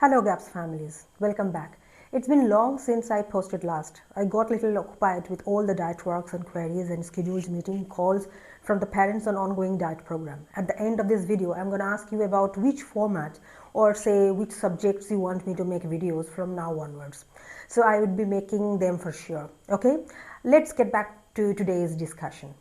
Hello GAPS families, welcome back. It's been long since I posted last. I got a little occupied with all the diet works and queries and scheduled meeting calls from the parents on ongoing diet program. At the end of this video, I'm going to ask you about which format or say which subjects you want me to make videos from now onwards. So I would be making them for sure. Okay, let's get back to today's discussion.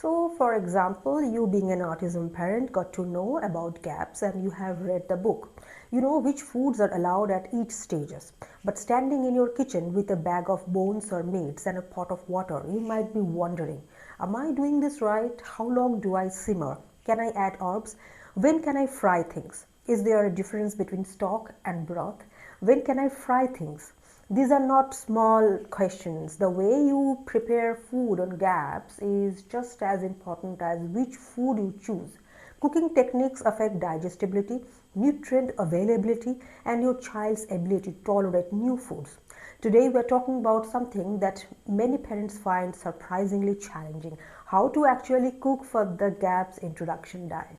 So, for example, you being an autism parent got to know about GAPS and you have read the book. You know which foods are allowed at each stages. But standing in your kitchen with a bag of bones or meats and a pot of water, you might be wondering, am I doing this right? How long do I simmer? Can I add herbs? When can I fry things? Is there a difference between stock and broth? When can I fry things? These are not small questions. The way you prepare food on GAPS is just as important as which food you choose. Cooking techniques affect digestibility, nutrient availability, and your child's ability to tolerate new foods. Today we are talking about something that many parents find surprisingly challenging: how to actually cook for the GAPS introduction diet.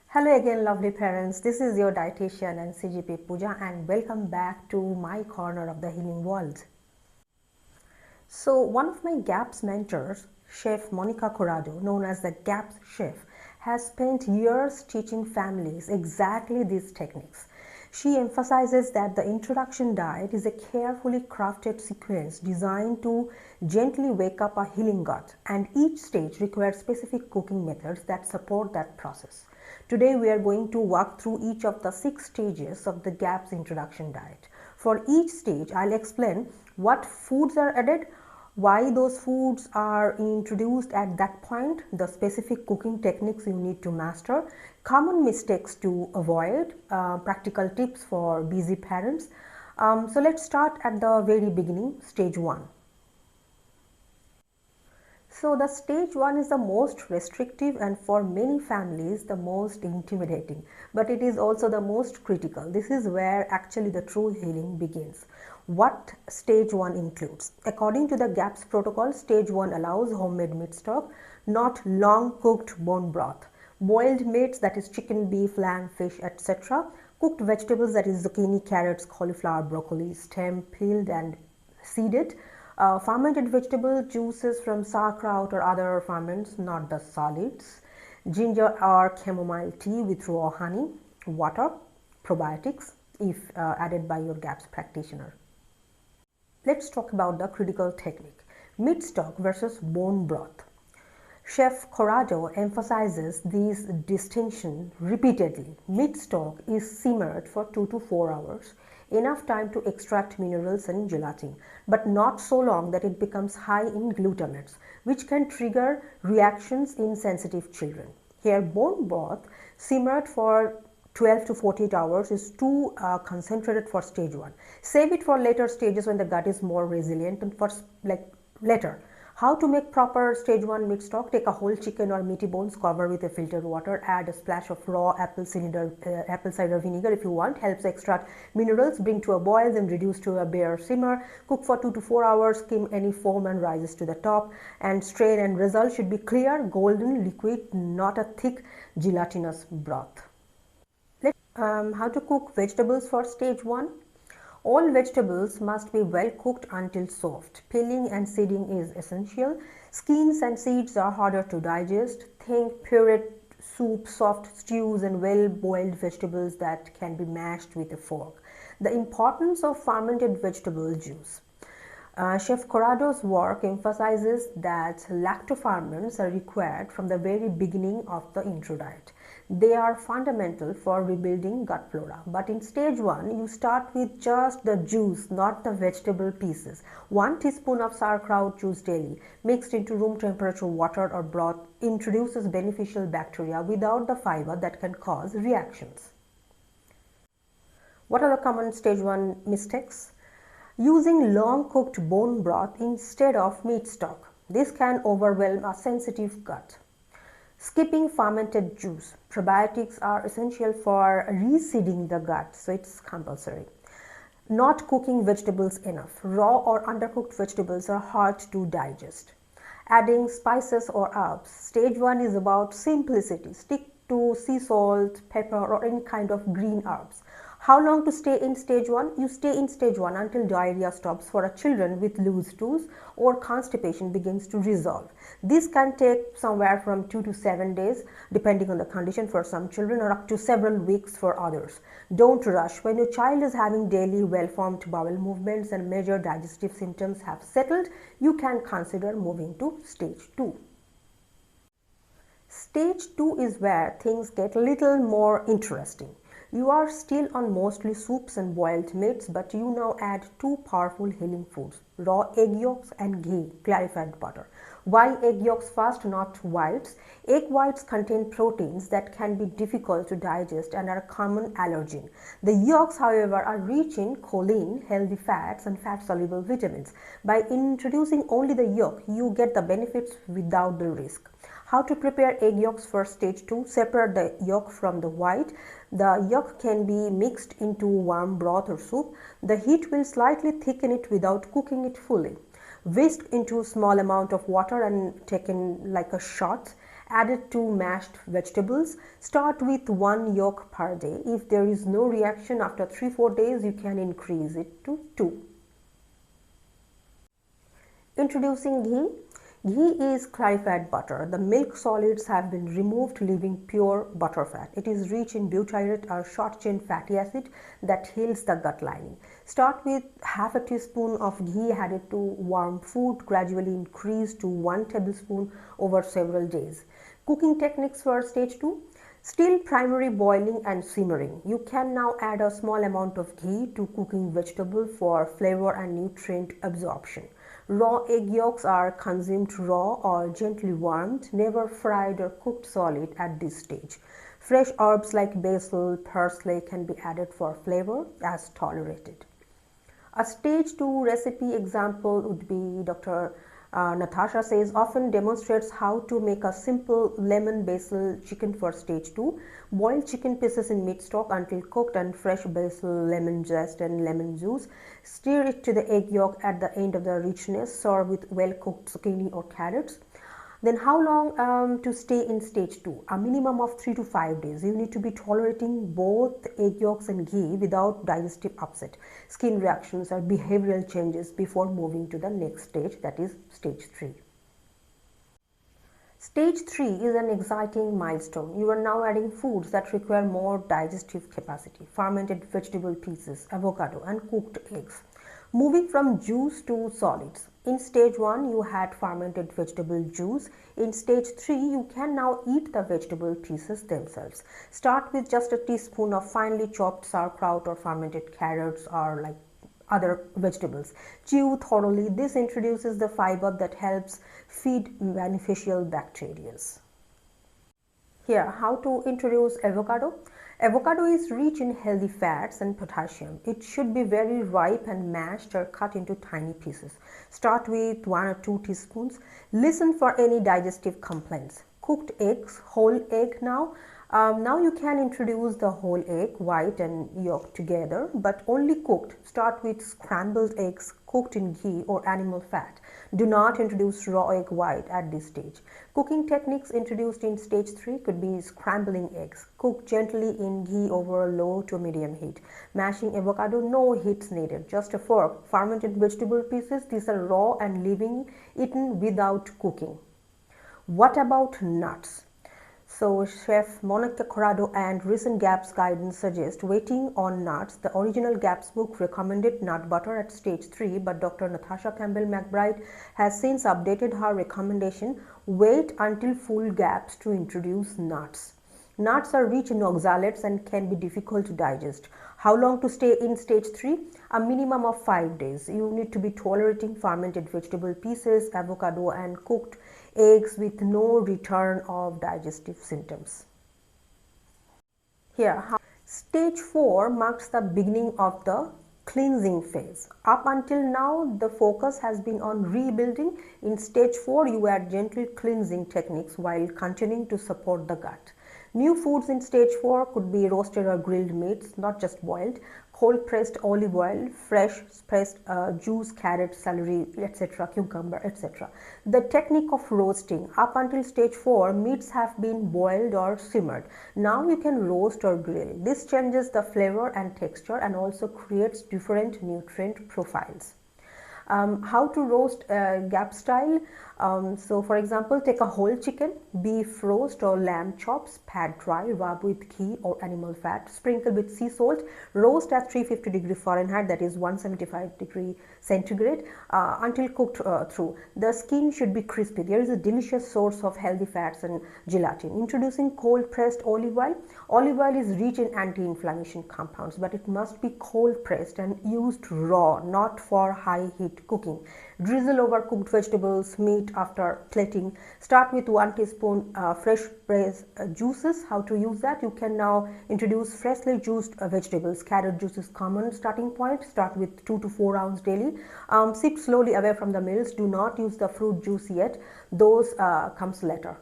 Hello again, lovely parents. This is your dietitian and CGP Pooja, and welcome back to my corner of the healing world. So one of my GAPS mentors, Chef Monica Corrado, known as the GAPS chef, has spent years teaching families exactly these techniques. She emphasizes that the introduction diet is a carefully crafted sequence designed to gently wake up a healing gut, and each stage requires specific cooking methods that support that process. Today we are going to walk through each of the 6 stages of the GAPS introduction diet. For each stage, I'll explain what foods are added, why those foods are introduced at that point, the specific cooking techniques you need to master, common mistakes to avoid, practical tips for busy parents. So let's start at the very beginning, stage 1. So the stage 1 is the most restrictive and for many families the most intimidating, but it is also the most critical. This is where actually the true healing begins. What stage 1 includes? According to the GAPS protocol, stage 1 allows homemade meat stock, not long cooked bone broth, boiled meats, that is chicken, beef, lamb, fish, etc., cooked vegetables, that is zucchini, carrots, cauliflower, broccoli, stem, peeled and seeded, fermented vegetable juices from sauerkraut or other ferments, not the solids, ginger or chamomile tea with raw honey, water, probiotics if added by your GAPS practitioner. Let's talk about the critical technique, meat stock versus bone broth. Chef Corrado emphasizes this distinction repeatedly. Meat stock is simmered for 2 to 4 hours, enough time to extract minerals and gelatin, but not so long that it becomes high in glutamates, which can trigger reactions in sensitive children. Here, bone broth simmered for 12 to 48 hours is too concentrated for stage 1. Save it for later stages when the gut is more resilient and for later. How to make proper stage 1 meat stock? Take a whole chicken or meaty bones, cover with a filtered water, add a splash of raw apple cider vinegar if you want, helps extract minerals, bring to a boil, then reduce to a bare simmer, cook for 2 to 4 hours, skim any foam and rises to the top, and strain, and result should be clear, golden liquid, not a thick gelatinous broth. How to cook vegetables for stage 1? All vegetables must be well cooked until soft. Peeling and seeding is essential. Skins and seeds are harder to digest. Think pureed soup, soft stews, and well-boiled vegetables that can be mashed with a fork. The importance of fermented vegetable juice. Chef Corrado's work emphasizes that lactoferments are required from the very beginning of the intro diet. They are fundamental for rebuilding gut flora. But in stage 1, you start with just the juice, not the vegetable pieces. 1 teaspoon of sauerkraut juice daily, mixed into room temperature water or broth, introduces beneficial bacteria without the fiber that can cause reactions. What are the common stage 1 mistakes? Using long cooked bone broth instead of meat stock. This can overwhelm a sensitive gut. Skipping fermented juice. Probiotics are essential for reseeding the gut, so it's compulsory. Not cooking vegetables enough. Raw or undercooked vegetables are hard to digest. Adding spices or herbs. Stage 1 is about simplicity. Stick to sea salt, pepper, or any kind of green herbs. How long to stay in stage 1? You stay in stage 1 until diarrhea stops for a children with loose stools or constipation begins to resolve. This can take somewhere from 2 to 7 days depending on the condition for some children, or up to several weeks for others. Don't rush. When your child is having daily well-formed bowel movements and major digestive symptoms have settled, you can consider moving to stage 2. Stage 2 is where things get a little more interesting. You are still on mostly soups and boiled meats, but you now add two powerful healing foods, raw egg yolks and ghee, clarified butter. Why egg yolks first, not whites? Egg whites contain proteins that can be difficult to digest and are a common allergen. The yolks, however, are rich in choline, healthy fats, and fat-soluble vitamins. By introducing only the yolk, you get the benefits without the risk. How to prepare egg yolks for stage 2? Separate the yolk from the white. The yolk can be mixed into warm broth or soup. The heat will slightly thicken it without cooking it fully. Whisk into a small amount of water and taken like a shot. Add it to mashed vegetables. Start with 1 yolk per day. If there is no reaction after 3-4 days, you can increase it to 2. Introducing ghee. Ghee is clarified butter. The milk solids have been removed, leaving pure butterfat. It is rich in butyrate, a short-chain fatty acid that heals the gut lining. Start with half a teaspoon of ghee added to warm food, gradually increase to 1 tablespoon over several days. Cooking techniques for stage 2. Still primary boiling and simmering. You can now add a small amount of ghee to cooking vegetable for flavor and nutrient absorption. Raw egg yolks are consumed raw or gently warmed, never fried or cooked solid at this stage. Fresh herbs like basil, parsley can be added for flavor as tolerated. A stage 2 recipe example would be Dr. Natasha says often demonstrates how to make a simple lemon basil chicken for stage 2. Boil chicken pieces in meat stock until cooked and fresh basil, lemon zest and lemon juice. Stir it to the egg yolk at the end of the richness. Serve with well cooked zucchini or carrots. Then how long to stay in stage 2? A minimum of 3 to 5 days. You need to be tolerating both egg yolks and ghee without digestive upset, skin reactions or behavioral changes before moving to the next stage, that is stage 3. Stage 3 is an exciting milestone. You are now adding foods that require more digestive capacity, fermented vegetable pieces, avocado and cooked eggs. Moving from juice to solids. In stage 1, you had fermented vegetable juice. In stage 3, you can now eat the vegetable pieces themselves. Start with just a teaspoon of finely chopped sauerkraut or fermented carrots or like other vegetables. Chew thoroughly. This introduces the fiber that helps feed beneficial bacteria. Here, how to introduce avocado. Avocado is rich in healthy fats and potassium. It should be very ripe and mashed or cut into tiny pieces. Start with 1 or 2 teaspoons. Listen for any digestive complaints. Cooked eggs, whole egg now. Now you can introduce the whole egg, white and yolk together, but only cooked. Start with scrambled eggs cooked in ghee or animal fat. Do not introduce raw egg white at this stage. Cooking techniques introduced in stage 3 could be scrambling eggs. Cook gently in ghee over a low to medium heat. Mashing avocado, no heats needed, just a fork. Fermented vegetable pieces, these are raw and eaten without cooking. What about nuts? So Chef Monica Corrado and recent GAPS guidance suggest waiting on nuts. The original GAPS book recommended nut butter at stage 3, but Dr. Natasha Campbell McBride has since updated her recommendation. Wait until full GAPS to introduce nuts. Nuts are rich in oxalates and can be difficult to digest. How long to stay in stage 3? A minimum of 5 days. You need to be tolerating fermented vegetable pieces, avocado and cooked eggs with no return of digestive symptoms. Here, stage 4 marks the beginning of the cleansing phase. Up until now, the focus has been on rebuilding. In stage 4, you add gentle cleansing techniques while continuing to support the gut. New foods in stage 4 could be roasted or grilled meats, not just boiled, cold pressed olive oil, fresh pressed juice, carrot, celery, etc., cucumber, etc. The technique of roasting. Up until stage 4, meats have been boiled or simmered. Now you can roast or grill. This changes the flavor and texture and also creates different nutrient profiles. How to roast gap style. So for example, take a whole chicken, beef roast or lamb chops, pat dry, rub with ghee or animal fat, sprinkle with sea salt, roast at 350 degree Fahrenheit, that is 175 degree centigrade, until cooked through. The skin should be crispy. There is a delicious source of healthy fats and gelatin. Introducing cold pressed olive oil. Olive oil is rich in anti-inflammation compounds, but it must be cold pressed and used raw, not for high heat cooking. Drizzle over cooked vegetables, meat after plating. Start with 1 teaspoon fresh pressed juices. How to use that? You can now introduce freshly juiced vegetables. Carrot juice is common starting point. Start with 2 to 4 ounces daily. Sip slowly away from the meals. Do not use the fruit juice yet. Those comes later.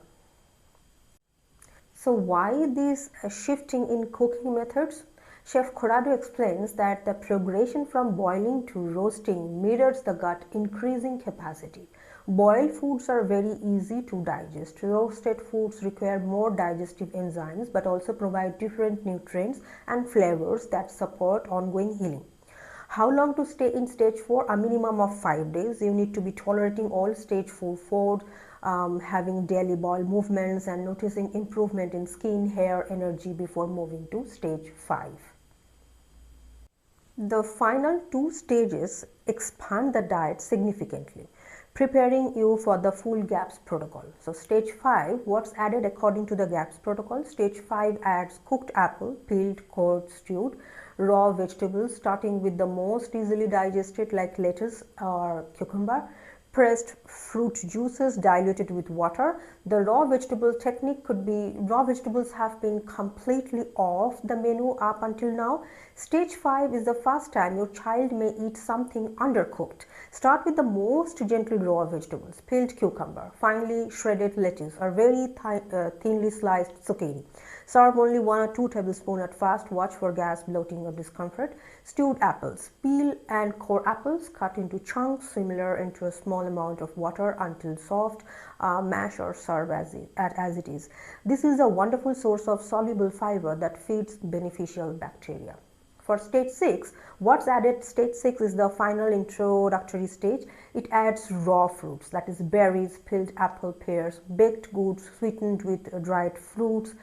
So why this shifting in cooking methods? Chef Corrado explains that the progression from boiling to roasting mirrors the gut increasing capacity. Boiled foods are very easy to digest. Roasted foods require more digestive enzymes but also provide different nutrients and flavors that support ongoing healing. How long to stay in stage 4? A minimum of 5 days. You need to be tolerating all stage 4 food, having daily bowel movements and noticing improvement in skin, hair, energy before moving to stage 5. The final 2 stages expand the diet significantly, preparing you for the full GAPS protocol. So stage 5, what's added according to the GAPS protocol? Stage 5 adds cooked apple, peeled, cored, stewed, raw vegetables starting with the most easily digested like lettuce or cucumber, pressed fruit juices diluted with water. The raw vegetable technique could be, raw vegetables have been completely off the menu up until now. Stage 5 is the first time your child may eat something undercooked. Start with the most gentle raw vegetables, peeled cucumber, finely shredded lettuce or very thinly sliced zucchini. Serve only 1 or 2 tablespoons at first. Watch for gas, bloating or discomfort. Stewed apples. Peel and core apples, cut into chunks, simmer into a small amount of water until soft. Mash or serve as it is. This is a wonderful source of soluble fiber that feeds beneficial bacteria. For stage 6, what's added? Stage 6 is the final introductory stage. It adds raw fruits, that is berries, peeled apple, pears, baked goods sweetened with dried fruits,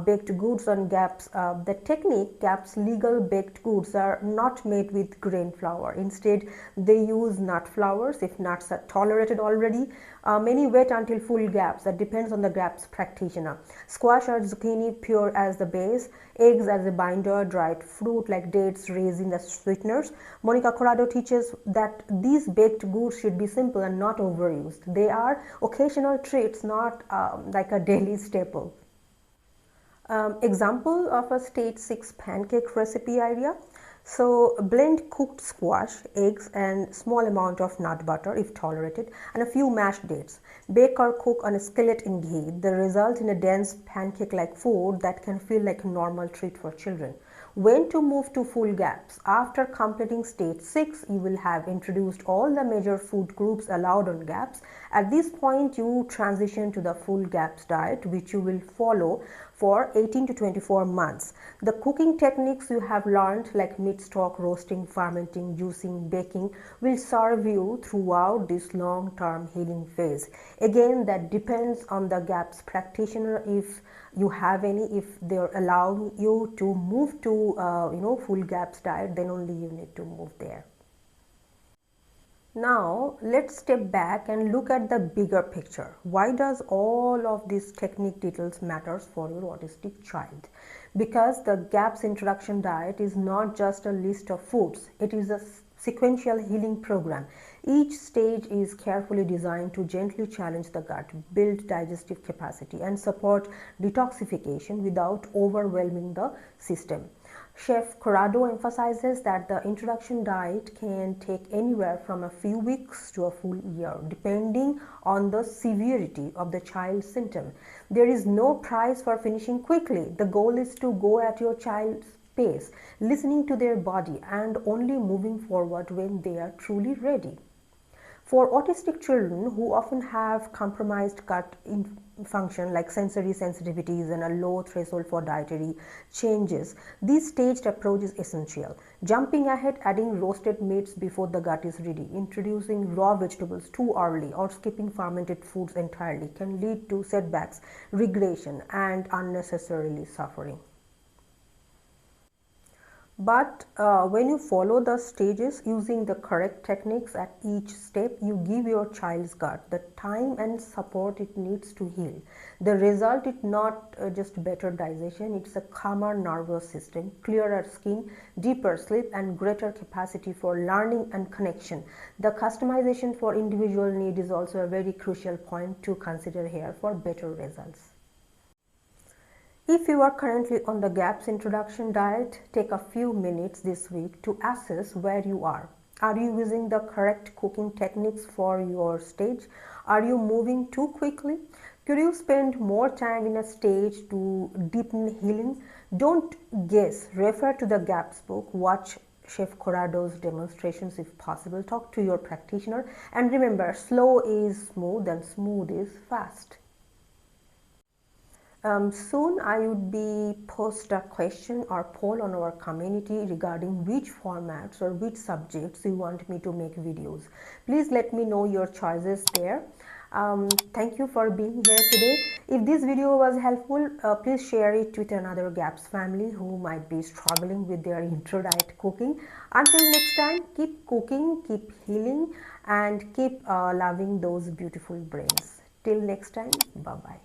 baked goods on GAPS. The technique, GAPS legal baked goods are not made with grain flour. Instead, they use nut flours if nuts are tolerated already. Many wait until full GAPS. That depends on the GAPS practitioner. Squash or zucchini pure as the base, eggs as a binder, dried fruit like dates, raisins as sweeteners. Monica Corrado teaches that these baked goods should be simple and not overused. They are occasional treats, not like a daily staple. Example of a stage 6 pancake recipe idea. So blend cooked squash, eggs and small amount of nut butter if tolerated and a few mashed dates. Bake or cook on a skillet in ghee. The result in a dense pancake-like food that can feel like a normal treat for children. When to move to full GAPS? After completing stage 6, you will have introduced all the major food groups allowed on GAPS. At this point, you transition to the full GAPS diet, which you will follow for 18 to 24 months. The cooking techniques you have learned like meat stock, roasting, fermenting, juicing, baking will serve you throughout this long-term healing phase. Again, that depends on the GAPS practitioner if you have any. If they're allowing you to move to full GAPS diet, then only you need to move there. Now let's step back and look at the bigger picture. Why does all of these technique details matters for your autistic child? Because the GAPS introduction diet is not just a list of foods, it is a sequential healing program. Each stage is carefully designed to gently challenge the gut, build digestive capacity and support detoxification without overwhelming the system. Chef Corrado emphasizes that the introduction diet can take anywhere from a few weeks to a full year, depending on the severity of the child's symptom. There is no prize for finishing quickly. The goal is to go at your child's pace, listening to their body and only moving forward when they are truly ready. For autistic children who often have compromised gut function like sensory sensitivities and a low threshold for dietary changes, this staged approach is essential. Jumping ahead, adding roasted meats before the gut is ready, introducing raw vegetables too early, or skipping fermented foods entirely can lead to setbacks, regression, and unnecessarily suffering. But when you follow the stages using the correct techniques at each step, you give your child's gut the time and support it needs to heal. The result is not just better digestion, it's a calmer nervous system, clearer skin, deeper sleep, and greater capacity for learning and connection. The customization for individual need is also a very crucial point to consider here for better results. If you are currently on the GAPS introduction diet, take a few minutes this week to assess where you are. Are you using the correct cooking techniques for your stage? Are you moving too quickly? Could you spend more time in a stage to deepen healing? Don't guess. Refer to the GAPS book. Watch Chef Corrado's demonstrations if possible. Talk to your practitioner. And remember, slow is smooth and smooth is fast. Soon I would be post a question or poll on our community regarding which formats or which subjects you want me to make videos. Please let me know your choices there. Thank you for being here today. If this video was helpful, please share it with another GAPS family who might be struggling with their intro diet cooking. Until next time, keep cooking, keep healing, and keep loving those beautiful brains. Till next time, bye-bye.